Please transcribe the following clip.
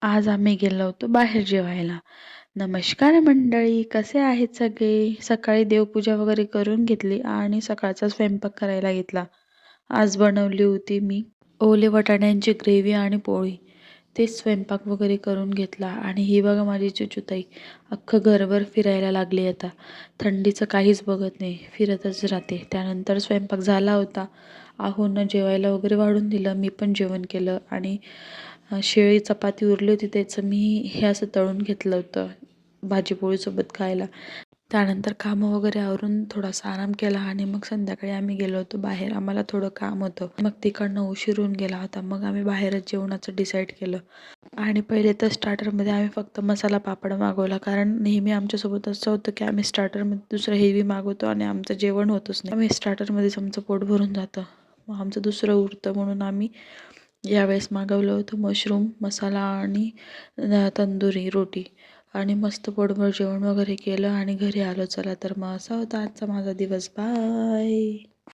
आज आम्ही गेलो होतो बाहेर जेवायला. नमस्कार मंडळी, कसे आहेत सगळे? सकाळी देवपूजा वगैरे करून घेतली आणि सकाळचा स्वयंपाक करायला घेतला. आज बनवली होती मी ओले वाटाण्यांची ग्रेव्ही आणि पोळी. तेच स्वयंपाक वगैरे करून घेतला आणि ही बघा माझी चिचूताई अख्खं घरभर फिरायला लागली आता. थंडीचं काहीच बघत नाही, फिरतच राहते. त्यानंतर स्वयंपाक झाला होता. आहोंना जेवायला वगैरे वाढून दिलं. मी पण जेवण केलं आणि शिळी चपाती उरली होती त्याचं मी हे असं तळून घेतलं होतं भाजीपोळीसोबत खायला. त्यानंतर कामं वगैरे आवरून थोडासा आराम केला आणि मग संध्याकाळी आम्ही गेलो होतो बाहेर. आम्हाला थोडं काम होतं. मग तिकडनं उशीर होऊन गेला होता. मग आम्ही बाहेरच जेवणाचं डिसाईड केलं आणि पहिले तर स्टार्टरमध्ये आम्ही फक्त मसाला पापड मागवला, कारण नेहमी आमच्यासोबत असं होतं की आम्ही स्टार्टरमध्ये दुसरं हेवी मागवतो आणि आमचं जेवण होतच नाही. आम्ही स्टार्टरमध्येच आमचं पोट भरून जातं, मग आमचं दुसरं उरतं, म्हणून आम्ही यावेळेस मागवलं होतं मशरूम मसाला आणि तंदुरी रोटी आणि मस्त पोटभर जेवण वगैरे केलं आणि घरी आलो. चला तर मग असा होता आजचा माझा दिवस. बाय.